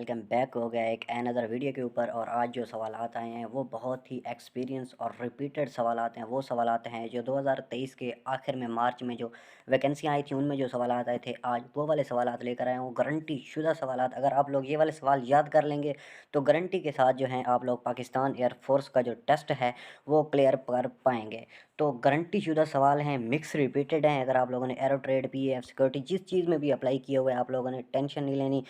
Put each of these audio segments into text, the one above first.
Welcome back हो गया एक अनदर वीडियो के ऊपर। और आज जो सवाल आए हैं वो बहुत ही एक्सपीरियंस और रिपीटेड सवाल हैं। वो सवाल हैं जो 2023 के आखिर में मार्च में जो वैकेंसियाँ आई थी उनमें जो सवाल आए थे, आज वो वाले सवाल लेकर आए हैं। वो गारंटी शुदा सवाल। अगर आप लोग ये वाले सवाल याद कर लेंगे तो गारंटी के साथ जो है आप लोग पाकिस्तान एयरफोर्स का जो टेस्ट है वो क्लियर कर पाएंगे। तो गारंटी शुदा सवाल हैं, मिक्स रिपीटेड हैं। अगर आप लोगों ने एरो ट्रेड, पीएफ, सिक्योरिटी जिस चीज़ में भी अप्लाई किए हुए हैं आप लोगों ने टेंशन नहीं लेनी।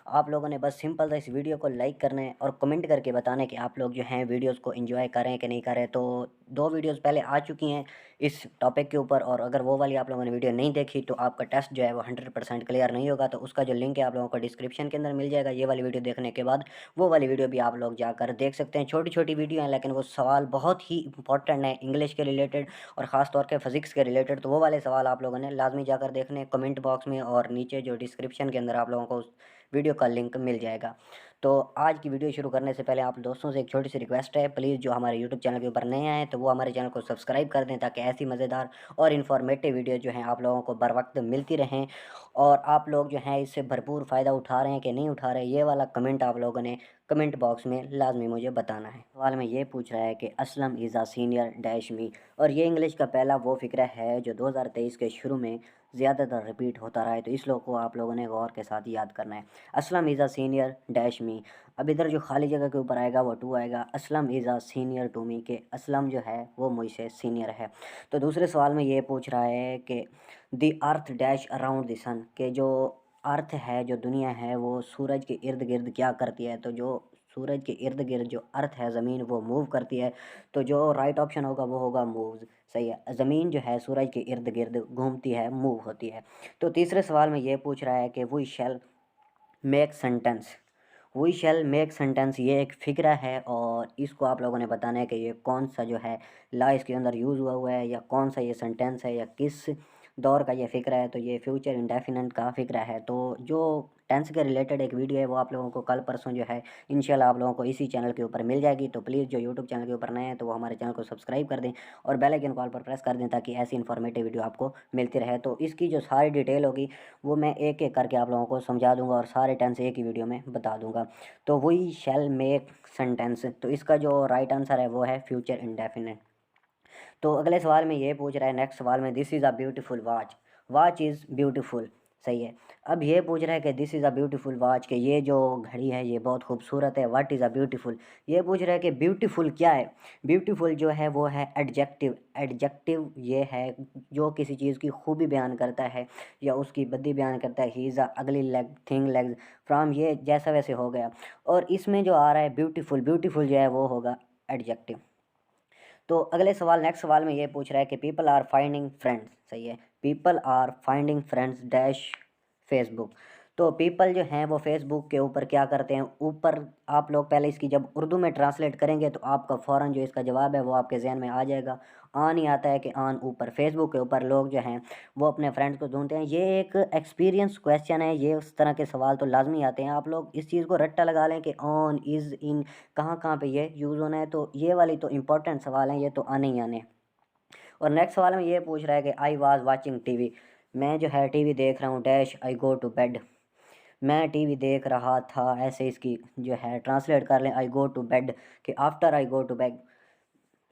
आप लोगों ने बस सिंपल सा इस वीडियो को लाइक करना है और कमेंट करके बताना है कि आप लोग जो हैं वीडियोस को एंजॉय करें कि नहीं करें। तो 2 वीडियोस पहले आ चुकी हैं इस टॉपिक के ऊपर, और अगर वो वाली आप लोगों ने वीडियो नहीं देखी तो आपका टेस्ट जो है वो 100% क्लियर नहीं होगा। तो उसका जो लिंक है आप लोगों को डिस्क्रिप्शन के अंदर मिल जाएगा। ये वाली वीडियो देखने के बाद वो वाली वीडियो भी आप लोग जाकर देख सकते हैं। छोटी छोटी वीडियो हैं लेकिन वो सवाल बहुत ही इंपॉर्टेंट है इंग्लिश के रिलेटेड और ख़ास तौर के फिजिक्स के रिलेटेड। तो वो वाले सवाल आप लोगों ने लाजमी जाकर देखने कमेंट बॉक्स में, और नीचे जो डिस्क्रिप्शन के अंदर आप लोगों को वीडियो का लिंक मिल जाएगा। तो आज की वीडियो शुरू करने से पहले आप दोस्तों से एक छोटी सी रिक्वेस्ट है, प्लीज़ जो हमारे यूट्यूब चैनल के ऊपर नए आए तो वो हमारे चैनल को सब्सक्राइब कर दें ताकि ऐसी मज़ेदार और इन्फॉर्मेटिव वीडियो जो हैं आप लोगों को बर वक्त मिलती रहें। और आप लोग जो हैं इससे भरपूर फ़ायदा उठा रहे हैं कि नहीं उठा रहे, ये वाला कमेंट आप लोगों ने कमेंट बॉक्स में लाजमी मुझे बताना है। सवाल में ये पूछ रहा है कि Aslam is a senior dash मी, और ये इंग्लिश का पहला वो फ़िक्रा है जो 2023 के शुरू में ज़्यादातर रिपीट होता रहा है। तो इस लोग को आप लोगों ने गौर के साथ याद करना है। Aslam is a senior dash मी। अब इधर जो खाली जगह के ऊपर आएगा वो टू आएगा। Aslam is a senior to me, के असलम जो है वो मुझसे सीनियर है। तो दूसरे सवाल में ये पूछ रहा है कि the earth dash around the sun, के जो अर्थ है, जो दुनिया है, वो सूरज के इर्द गिर्द क्या करती है। तो जो सूरज के इर्द गिर्द जो अर्थ है, ज़मीन, वो मूव करती है। तो जो राइट ऑप्शन होगा वो होगा मूव्स। सही है, ज़मीन जो है सूरज के इर्द गिर्द घूमती है, मूव होती है। तो तीसरे सवाल में ये पूछ रहा है कि we shall make sentence. We shall make sentence ये एक फिक्रा है और इसको आप लोगों ने बताना है कि ये कौन सा जो है ला इसके अंदर यूज़ हुआ है, या कौन सा ये सेंटेंस है, या किस दौर का ये फ़िक्रा है। तो ये फ्यूचर इंडेफिनिट का फ़िक्रा है। तो जो टेंस के रिलेटेड एक वीडियो है वो आप लोगों को कल परसों जो है इंशाल्लाह आप लोगों को इसी चैनल के ऊपर मिल जाएगी। तो प्लीज़ जो यूट्यूब चैनल के ऊपर नए हैं तो वो हमारे चैनल को सब्सक्राइब कर दें और बेल आइकन कॉल पर प्रेस कर दें ताकि ऐसी इन्फॉर्मेटिव वीडियो आपको मिलती रहे। तो इसकी जो सारी डिटेल होगी वो मैं एक एक करके आप लोगों को समझा दूंगा और सारे टेंस एक ही वीडियो में बता दूंगा। तो वी शैल मेक सेंटेंस, तो इसका जो राइट आंसर है वो है फ्यूचर इंडेफिनिट। तो अगले सवाल में ये पूछ रहा है, नेक्स्ट सवाल में, this is a beautiful watch. Watch is beautiful. सही है। अब ये पूछ रहा है कि this is a beautiful watch, के ये जो घड़ी है ये बहुत खूबसूरत है। व्हाट इज़ अ ब्यूटीफुल, ये पूछ रहा है कि ब्यूटीफुल क्या है। ब्यूटीफुल जो है वो है एडजेक्टिव। एडजेक्टिव ये है जो किसी चीज़ की खूबी बयान करता है या उसकी बदी बयान करता है। ही इज़ अ अगली लेग थिंग लेग्स फ्राम, ये जैसा वैसे हो गया। और इसमें जो आ रहा है ब्यूटीफुल, ब्यूटीफुल जो है वो होगा एडजेक्टिव। तो अगले सवाल, नेक्स्ट सवाल में ये पूछ रहा है कि पीपल आर फाइंडिंग फ्रेंड्स। सही है, people are finding friends dash Facebook. तो पीपल जो हैं वो फेसबुक के ऊपर क्या करते हैं, ऊपर आप लोग पहले इसकी जब उर्दू में ट्रांसलेट करेंगे तो आपका फ़ौरन जो इसका जवाब है वो आपके जहन में आ जाएगा। आन ही आता है कि आन ऊपर, फेसबुक के ऊपर लोग जो हैं वो अपने फ्रेंड्स को ढूंढते हैं। ये एक एक्सपीरियंस क्वेश्चन है, ये उस तरह के सवाल तो लाजमी आते हैं। आप लोग इस चीज़ को रट्टा लगा लें कि ऑन, इज़, इन कहाँ कहाँ पे ये यूज़ होना है। तो ये वाली तो इंपॉर्टेंट सवाल हैं, ये तो आने ही आने। और नेक्स्ट सवाल में ये पूछ रहा है कि आई वॉज वाचिंग टीवी, मैं जो है टीवी देख रहा हूँ dash I go to bed. मैं टीवी देख रहा था, ऐसे इसकी जो है ट्रांसलेट कर लें, आई गो टू बेड, कि after I go to bed,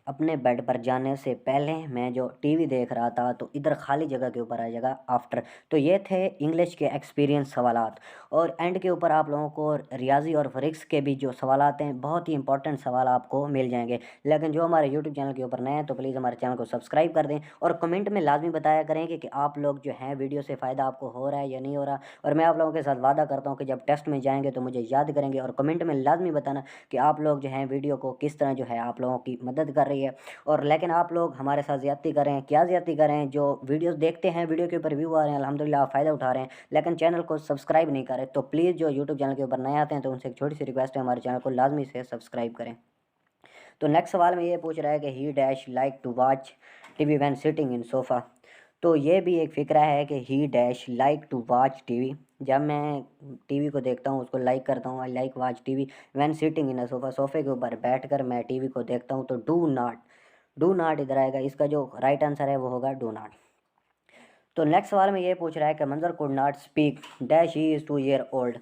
अपने बेड पर जाने से पहले मैं जो टीवी देख रहा था। तो इधर खाली जगह के ऊपर आ जाएगा आफ्टर। तो ये थे इंग्लिश के एक्सपीरियंस सवालात। और एंड के ऊपर आप लोगों को रियाजी और फिजिक्स के भी जो सवालात हैं, बहुत ही इंपॉर्टेंट सवाल आपको मिल जाएंगे। लेकिन जो हमारे यूट्यूब चैनल के ऊपर नए हैं तो प्लीज़ हमारे चैनल को सब्सक्राइब कर दें और कमेंट में लाजमी बताया करें कि आप लोग जो हैं वीडियो से फ़ायदा आपको हो रहा है या नहीं हो रहा। और मैं आप लोगों के साथ वादा करता हूँ कि जब टेस्ट में जाएंगे तो मुझे याद करेंगे और कमेंट में लाजमी बताना कि आप लोग जो हैं वीडियो को किस तरह जो है आप लोगों की मदद कर रही है। और लेकिन आप लोग हमारे साथ ज़्यादती करें, क्या ज़्यादती करें, जो वीडियोस देखते हैं, वीडियो के ऊपर व्यू आ रहे हैं, अल्हम्दुलिल्लाह आप फ़ायदा उठा रहे हैं, लेकिन चैनल को सब्सक्राइब नहीं करें। तो प्लीज़ जो यूट्यूब चैनल के ऊपर नए आते हैं तो उनसे एक छोटी सी रिक्वेस्ट है, हमारे चैनल को लाजमी से सब्सक्राइब करें। तो नेक्स्ट सवाल में ये पूछ रहा है कि he dash like to watch TV when sitting in sofa. तो ये भी एक फ़िक्रा है कि he dash like to watch TV, जब मैं टीवी को देखता हूँ उसको लाइक करता हूँ। I like watch TV when sitting in a sofa, सोफ़े के ऊपर बैठकर मैं टीवी को देखता हूँ। तो डू नॉट, डू नॉट इधर आएगा, इसका जो राइट आंसर है वो होगा डू नॉट। तो नेक्स्ट सवाल में ये पूछ रहा है कि मंजर could not speak dash he is 2 year old.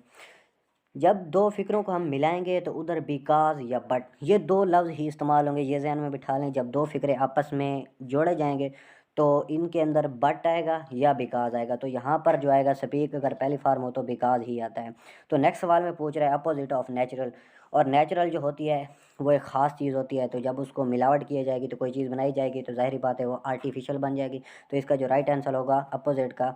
जब दो फ़िक्रों को हम मिलाएँगे तो उधर बिकॉज़ या बट ये 2 लफ्ज़ ही इस्तेमाल होंगे, ये ज़हन में बिठा लें। जब 2 फ़िक्रे आपस में जोड़े जाएँगे तो इनके अंदर बट आएगा या बिकॉज़ आएगा। तो यहाँ पर जो आएगा स्पीक अगर पहली फ़ॉर्म हो तो बिकॉज़ ही आता है। तो नेक्स्ट सवाल में पूछ रहा है अपोज़िट ऑफ नेचुरल, और नेचुरल जो होती है वो एक ख़ास चीज़ होती है, तो जब उसको मिलावट की जाएगी तो कोई चीज़ बनाई जाएगी तो ज़ाहिर-सी बात है वो आर्टिफ़िशियल बन जाएगी। तो इसका जो राइट आंसर होगा अपोज़िट का,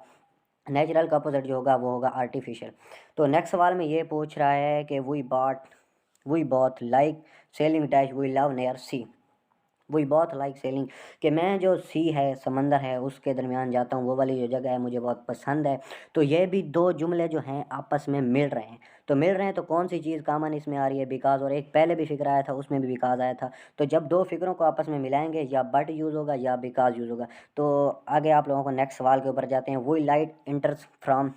नेचुरल का अपोज़िट जो होगा वो होगा आर्टिफ़िशियल। तो नेक्स्ट सवाल में ये पूछ रहा है कि we both like sailing dash we love near sea. We both like sailing, कि मैं जो सी है, समंदर है, उसके दरमियान जाता हूँ, वो वाली जो जगह है मुझे बहुत पसंद है। तो ये भी 2 जुमले जो हैं आपस में मिल रहे हैं। तो मिल रहे हैं तो कौन सी चीज़ कॉमन इसमें आ रही है? बिकॉज़, और एक पहले भी फ़िक्र आया था उसमें भी बिकॉज़ आया था। तो जब 2 फ़िक्रों को आपस में मिलाएँगे या बट यूज़ होगा या बिकॉज़ यूज़ होगा। तो आगे आप लोगों को नेक्स्ट सवाल के ऊपर जाते हैं। We light enters from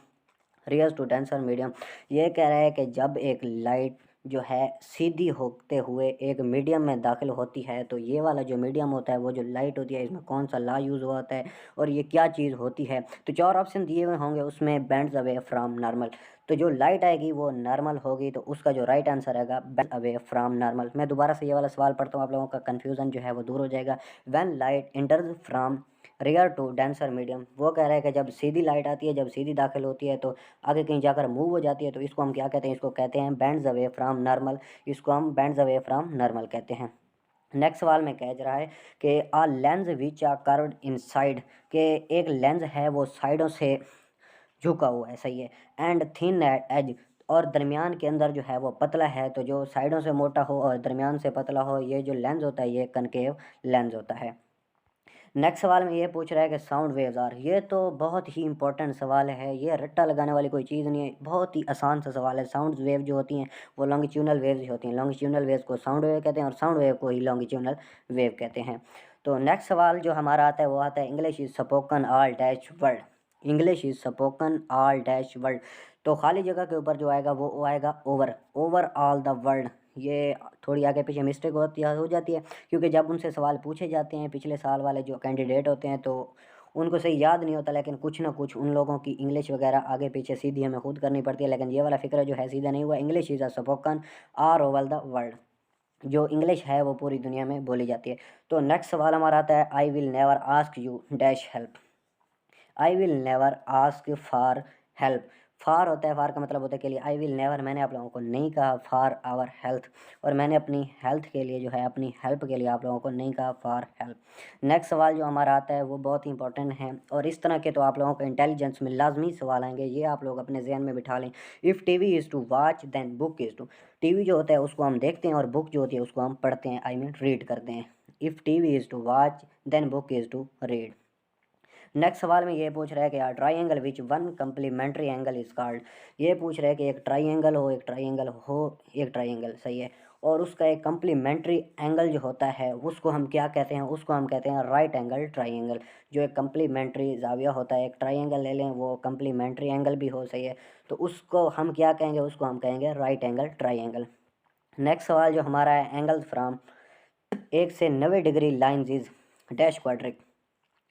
real to denser medium, ये कह रहा है कि जब एक लाइट जो है सीधी होते हुए एक मीडियम में दाखिल होती है तो ये वाला जो मीडियम होता है, वो जो लाइट होती है, इसमें कौन सा ला यूज़ हुआ होता है और ये क्या चीज़ होती है? तो 4 ऑप्शन दिए हुए होंगे, उसमें बेंड्स अवे फ्रॉम नॉर्मल, तो जो लाइट आएगी वो नॉर्मल होगी, तो उसका जो राइट आंसर आएगा बेंड अवे फ्रॉम नॉर्मल। मैं दोबारा से ये वाला सवाल पढ़ता हूँ, आप लोगों का कन्फ्यूज़न जो है वो दूर हो जाएगा। When light enters from rear to denser medium, वो कह रहा है कि जब सीधी लाइट आती है, जब सीधी दाखिल होती है तो आगे कहीं जाकर मूव हो जाती है, तो इसको हम क्या कहते हैं? इसको कहते हैं बेंड्स अवे फ्रॉम नॉर्मल। इसको हम बेंड्स अवे फ्रॉम नॉर्मल कहते हैं। नेक्स्ट सवाल में कह रहा है कि a lens which are curved inside, के एक लेंस है वो साइडों से झुका हुआ है, सही है, एंड थिन एज, और दरमियान के अंदर जो है वो पतला है। तो जो साइडों से मोटा हो और दरमियान से पतला हो, ये जो लेंस होता है ये कनकेव लेंस होता है। नेक्स्ट सवाल में ये पूछ रहा है कि साउंड वेव्स आर, ये तो बहुत ही इंपॉर्टेंट सवाल है, ये रट्टा लगाने वाली कोई चीज़ नहीं है, बहुत ही आसान सा सवाल है। साउंड वेव जो होती हैं वो लॉन्गिट्यूडनल वेव्स ही होती हैं, लॉन्गिट्यूडनल वेव्स को साउंड वेव कहते हैं और साउंड वेव को ही लॉन्गिट्यूडनल वेव कहते हैं। तो नेक्स्ट सवाल जो हमारा आता है वो आता है English is spoken all dash world, English is spoken all dash world, तो खाली जगह के ऊपर जो आएगा वो आएगा over, over all the world. ये थोड़ी आगे पीछे मिस्टेक हो जाती है, क्योंकि जब उनसे सवाल पूछे जाते हैं पिछले साल वाले जो कैंडिडेट होते हैं तो उनको सही याद नहीं होता, लेकिन कुछ ना कुछ उन लोगों की इंग्लिश वगैरह आगे पीछे सीधी हमें खुद करनी पड़ती है। लेकिन ये वाला फ़िक्र जो है सीधा नहीं हुआ, English is a spoken all over the world, जो इंग्लिश है वो पूरी दुनिया में बोली जाती है। तो नेक्स्ट सवाल हमारा आता है I will never ask you dash help, I will never ask for help. For होता है, फार का मतलब होता है के लिए, आई विल नेवर मैंने आप लोगों को नहीं कहा फॉर आवर हेल्थ, और मैंने अपनी हेल्थ के लिए जो है अपनी हेल्प के लिए आप लोगों को नहीं कहा फॉर हेल्प। नेक्स्ट सवाल जो हमारा आता है वो बहुत ही इंपॉर्टेंट है, और इस तरह के तो आप लोगों को इंटेलिजेंस में लाजमी सवाल आएंगे, ये आप लोग अपने जहन में बिठा लें। If TV is to watch then book is to, TV जो होता है उसको हम देखते हैं और बुक जो होती है उसको हम पढ़ते हैं, आई मीन रीड करते हैं। If TV is to watch then book is to read. Next सवाल में ये पूछ रहा है कि triangle which one complementary angle is called, ये पूछ रहा है कि एक ट्राइंगल हो, एक ट्राइंगल हो, एक ट्राइंगल, सही है, और उसका एक कम्प्लीमेंट्री एंगल जो होता है उसको हम क्या कहते हैं? उसको हम कहते हैं राइट एंगल ट्राइंगल। जो एक कम्प्लीमेंट्री जाविया होता है, एक ट्राइंगल ले लें वो कम्प्लीमेंट्री एंगल भी हो, सही है, तो उसको हम क्या कहेंगे? उसको हम कहेंगे राइट एंगल ट्राइंगल। नेक्स्ट सवाल जो हमारा है एंगल्स फ्राम 1 से 90 degree lines is dash quadric,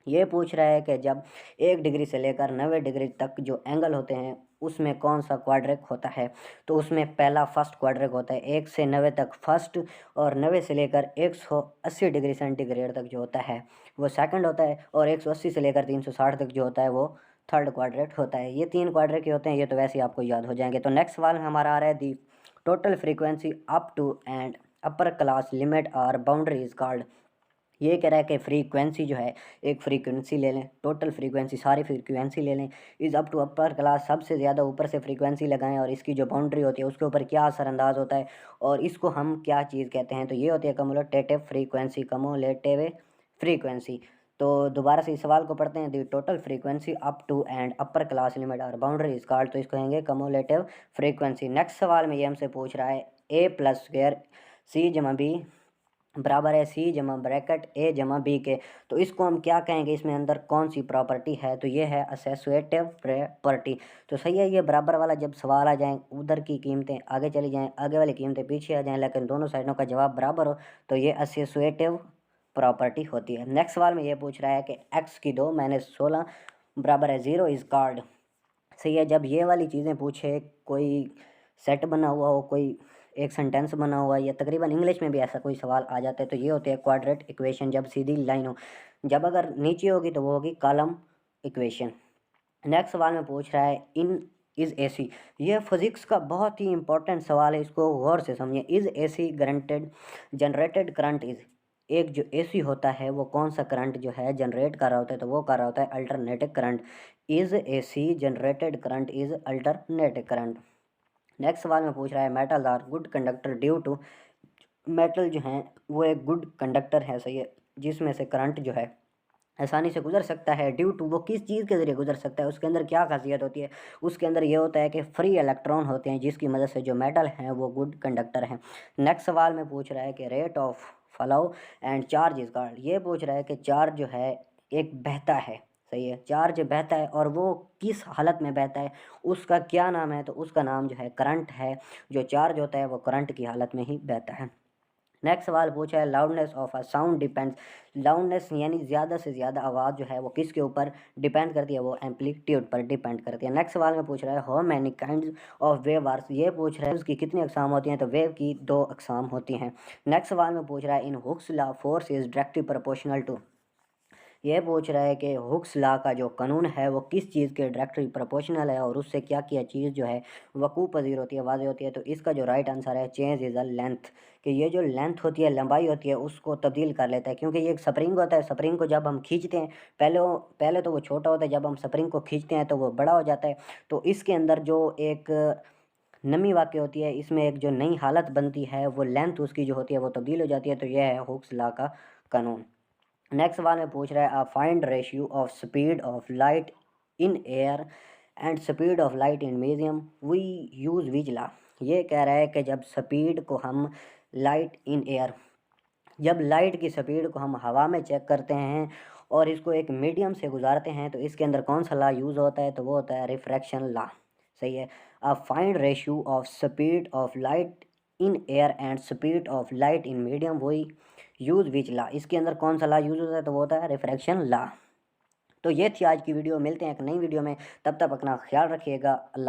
ये पूछ रहा है कि जब 1 डिग्री से लेकर 90 डिग्री तक जो एंगल होते हैं उसमें कौन सा क्वाड्रिक होता है? तो उसमें पहला फर्स्ट क्वाड्रिक होता है, 1 से 90 तक फर्स्ट, और 90 से लेकर 180 डिग्री सेंटीग्रेड तक जो होता है वो सेकंड होता है, और 180 से लेकर 360 तक जो होता है वो थर्ड क्वाड्रेट होता है। ये 3 क्वाड्रेट के होते हैं, ये तो वैसे ही आपको याद हो जाएंगे। तो नेक्स्ट सवाल में हमारा आ रहा है the total frequency up to and upper class limit और बाउंड्री इज कॉल्ड, ये कह रहा है कि फ्रीक्वेंसी जो है, एक फ्रीक्वेंसी ले लें, टोटल फ्रीक्वेंसी सारी फ्रीक्वेंसी ले लें, is up to upper class, सबसे ज़्यादा ऊपर से फ्रीक्वेंसी लगाएं, और इसकी जो बाउंड्री होती है उसके ऊपर क्या असरअंदाज होता है और इसको हम क्या चीज़ कहते हैं? तो ये होती है कम्युलेटिव फ्रीक्वेंसी, कम्युलेटिव फ्रीक्वेंसी। तो दोबारा से इस सवाल को पढ़ते हैं, the total frequency up to and upper class limit और बाउंड्री इज कॉल्ड, तो इसको कहेंगे कम्युलेटिव फ्रीक्वेंसी। नेक्स्ट सवाल में ये हमसे पूछ रहा है ए प्लस स्क्वेयर सी जमा बी बराबर है सी जमा ब्रैकेट ए जमा बी के, तो इसको हम क्या कहेंगे? इसमें अंदर कौन सी प्रॉपर्टी है? तो ये है एसोसिएटिव प्रॉपर्टी। तो सही है, ये बराबर वाला जब सवाल आ जाए, उधर की कीमतें आगे चली जाएं, आगे वाली कीमतें पीछे आ जाएं, लेकिन दोनों साइडों का जवाब बराबर हो, तो ये एसोसिएटिव प्रॉपर्टी होती है। नेक्स्ट सवाल में ये पूछ रहा है कि एक्स की 2 - 16 बराबर है 0 इज कॉल्ड, सही है, जब ये वाली चीज़ें पूछे कोई सेट बना हुआ हो, कोई एक सेंटेंस बना हुआ है, या तकरीबन इंग्लिश में भी ऐसा कोई सवाल आ जाता है तो ये होते हैं क्वाड्रेट इक्वेशन, जब सीधी लाइन हो। जब अगर नीचे होगी तो वो होगी कॉलम इक्वेशन। नेक्स्ट सवाल में पूछ रहा है इन इज एसी। ये फिजिक्स का बहुत ही इंपॉर्टेंट सवाल है, इसको गौर से समझिए। Is AC granted generated current is, एक जो एसी होता है वो कौन सा करंट जो है जनरेट कर रहा होता है, तो वो कर रहा होता है alternative current. Is AC generated current is alternative current. Next सवाल में पूछ रहा है metal are good conductor due to, metal जो हैं वो एक गुड कंडक्टर है, सही है, जिसमें से करंट जो है आसानी से गुजर सकता है। ड्यू टू, वो किस चीज़ के ज़रिए गुजर सकता है, उसके अंदर क्या खासियत होती है, उसके अंदर ये होता है कि फ्री इलेक्ट्रॉन होते हैं, जिसकी मदद से जो मेटल हैं वो गुड कंडक्टर हैं। नेक्स्ट सवाल में पूछ रहा है कि rate of flow and charge is called. ये पूछ रहा है कि चार्ज जो है एक बहता है, सही है, चार्ज बहता है और वो किस हालत में बहता है, उसका क्या नाम है, तो उसका नाम जो है करंट है। जो चार्ज होता है वो करंट की हालत में ही बहता है। नेक्स्ट सवाल पूछा है loudness of a sound depends. Loudness यानी ज़्यादा से ज़्यादा आवाज़ जो है वो किसके ऊपर डिपेंड करती है, वो एम्पलीट्यूड पर डिपेंड करती है। नेक्स्ट सवाल में पूछ रहा है how many kinds of wave are. ये पूछ रहा है उसकी कितनी अकसाम होती हैं, तो वेव की 2 अकसाम होती हैं। नेक्स्ट सवाल में पूछ रहा है in Hooke's law force is directly proportional to. ये पूछ रहा है कि हुक्स लॉ का जो कानून है वो किस चीज़ के डायरेक्टली प्रोपोर्शनल है और उससे क्या क्या चीज़ जो है वकू पजीर होती है, वाज़ेह होती है। तो इसका जो राइट आंसर है चेंज इज़ अ लेंथ, कि ये जो लेंथ होती है, लंबाई होती है, उसको तब्दील कर लेता है। क्योंकि ये एक स्प्रिंग होता है, स्प्रिंग को जब हम खींचते हैं, पहले तो वो छोटा होता है, जब हम स्प्रिंग को खींचते हैं तो वो बड़ा हो जाता है। तो इसके अंदर जो एक नमी वाक़ होती है, इसमें एक जो नई हालत बनती है, वो लेंथ उसकी जो होती है वो तब्दील हो जाती है। तो यह है हुक्स लॉ का कानून। नेक्स्ट सवाल में पूछ रहा है find ratio of speed of light in air and speed of light in medium we use which law. ये कह रहा है कि जब स्पीड को हम लाइट इन एयर, जब लाइट की स्पीड को हम हवा में चेक करते हैं और इसको एक मीडियम से गुजारते हैं, तो इसके अंदर कौन सा लॉ यूज़ होता है, तो वो होता है रिफ्रैक्शन लॉ, सही है। Find ratio of speed of light in air and speed of light in medium वही यूज़ विच लॉ। इसके अंदर कौन सा लॉ यूज़ होता है, तो वो होता है रिफ्रैक्शन लॉ। तो ये थी आज की वीडियो, मिलते हैं एक नई वीडियो में, तब तक अपना ख्याल रखिएगा। अल्लाह।